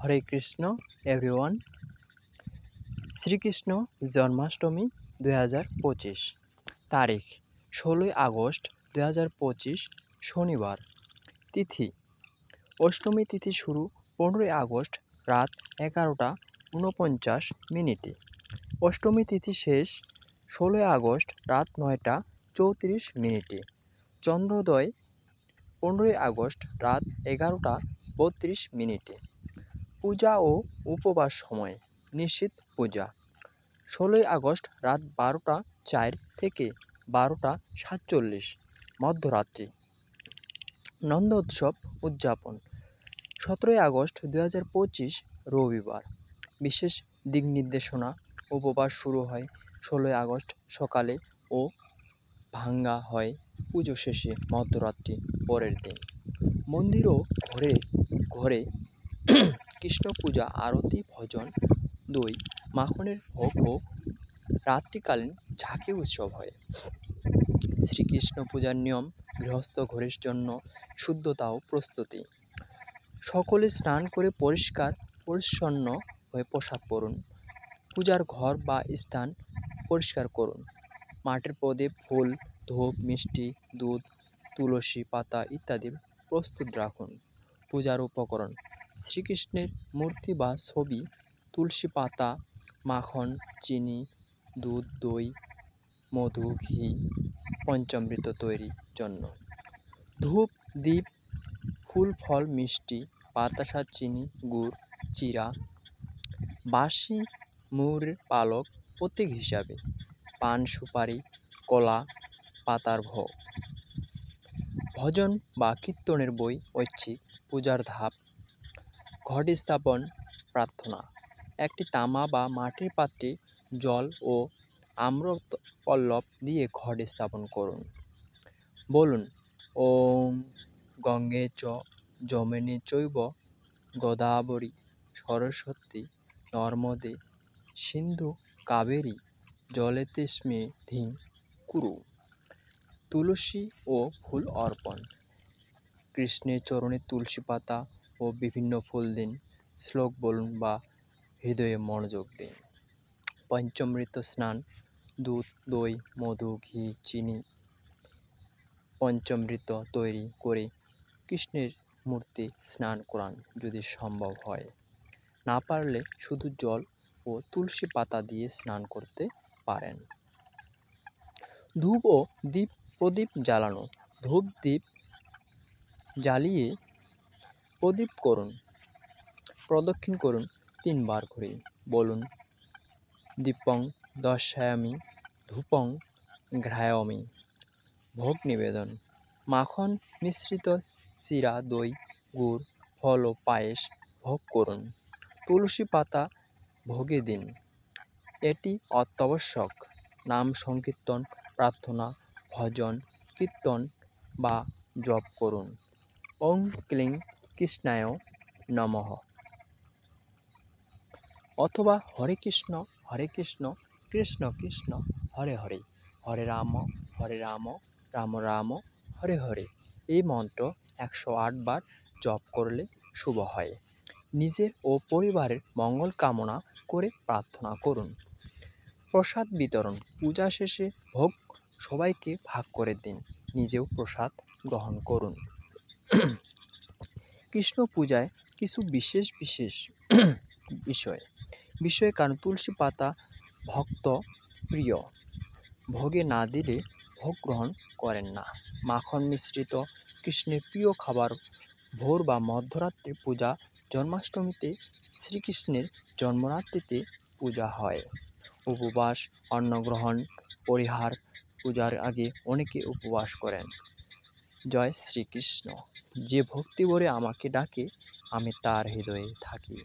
হরে Krishna everyone. Shrikrishna Janmashtami 2025, তারিখ 16 August 2025, শনিবার। তিথি অষ্টমী তিথি শুরু 15 আগস্ট রাত 11:49। অষ্টমী তিথি শেষ 16 আগস্ট রাত 9:34। চন্দ্রোদয় 15 আগস্ট রাত 11:32। পূজা ও উপবাস সময় নিশ্চিত পূজা 16 আগস্ট রাত 12:04 থেকে 12:47 মধ্যরাত্রি। নন্দোৎসব উদযাপন 17 আগস্ট 2025 রবিবার। বিশেষ দিক নির্দেশনা: উপবাস শুরু হয় 16 আগস্ট সকালে ও ভাঙ্গা হয় পুজো শেষে মধ্যরাত্রি পরের দিন। মন্দির ও ঘরে ঘরে কৃষ্ণ পূজা, আরতি, ভজন, দই মাখনের ভোগ ও রাত্রিকালীন ঝাঁকি উৎসব হয়। শ্রীকৃষ্ণ পূজার নিয়ম: গৃহস্থ ঘরের জন্য শুদ্ধতা ও প্রস্তুতি। সকলে স্নান করে পরিষ্কার পরিচ্ছন্ন হয়ে প্রসাদ করুন। পূজার ঘর বা স্থান পরিষ্কার করুন। মাটির প্রদীপ, ফুল, ধূপ, মিষ্টি, দুধ, তুলসী পাতা ইত্যাদি প্রস্তুত রাখুন। পূজার উপকরণ: শ্রীকৃষ্ণের মূর্তি বা ছবি, তুলসী পাতা, মাখন, চিনি, দুধ, দই, মধু, ঘি, পঞ্চামৃত তৈরির জন্য। ধূপ, দীপ, ফুল, ফল, মিষ্টি, বাতাসা, চিনি, গুড়, চিরা, বাঁশি, ময়ূরের পালক প্রতীক হিসাবে, পান, সুপারি, কলা পাতার ভোগ। ভজন বা কীর্তনের বই, ঐচ্ছিক। পূজার ধাপ: ঘট স্থাপন, প্রার্থনা। একটি তামা বা মাটির পাত্রে জল ও আম্রপল্লব দিয়ে ঘট স্থাপন করুন। বলুন ওম গঙ্গে চ যমুনে চৈব গোদাবরী সরস্বতী নর্মদে সিন্ধু কাবেরী জলেতেস্মিধিং কুরু। তুলসী ও ফুল অর্পণ: কৃষ্ণের চরণে তুলসী পাতা ও বিভিন্ন ফুল দিন। শ্লোক বলুন বা হৃদয়ে মনোযোগ দিন। পঞ্চামৃত স্নান: দুধ, দই, মধু, ঘি, চিনি পঞ্চামৃত তৈরি করে কৃষ্ণের মূর্তি স্নান করান যদি সম্ভব হয়। না পারলে শুধু জল ও তুলসী পাতা দিয়ে স্নান করতে পারেন। ধূপ ও দীপ প্রদীপ জ্বালানো: ধূপ দ্বীপ জ্বালিয়ে প্রদীপ করুন। প্রদক্ষিণ করুন 3 বার ঘুরে। বলুন দীপং দর্শয়ামি ধূপং ঘ্রায়ামি। ভোগ নিবেদন: মাখন মিশ্রিত চিরা, দই, গুড়, ফল ও পায়েস ভোগ করুন। তুলসী পাতা ভোগে দিন, এটি অত্যাবশ্যক। নাম সংকীর্তন, প্রার্থনা, ভজন, কীর্তন বা জপ করুন। ওং ক্লিং কৃষ্ণায় নমঃ অথবা হরে কৃষ্ণ কৃষ্ণ কৃষ্ণ হরে হরে, হরে রাম রাম রাম হরে হরে এই মন্ত্র 108 বার জপ করলে শুভ হয়। নিজের ও পরিবারের মঙ্গল কামনা করে প্রার্থনা করুন। প্রসাদ বিতরণ: পূজা শেষে ভোগ সবাইকে ভাগ করে দিন, নিজেও প্রসাদ গ্রহণ করুন। কৃষ্ণ পূজায় কিছু বিশেষ বিষয় কারণ তুলসী পাতা ভক্ত প্রিয়, ভোগে না দিলে ভোগ গ্রহণ করেন না। মাখন মিশ্রিত কৃষ্ণের প্রিয় খাবার। ভোর বা মধ্যরাত্রে পূজা: জন্মাষ্টমীতে শ্রীকৃষ্ণের জন্মরাত্রিতে পূজা হয়। উপবাস, অন্নগ্রহণ পরিহার: পূজার আগে অনেকে উপবাস করেন। জয় শ্রীকৃষ্ণ। যে ভক্তি ভরে আমাকে ডাকে, আমি তার হৃদয়ে থাকি।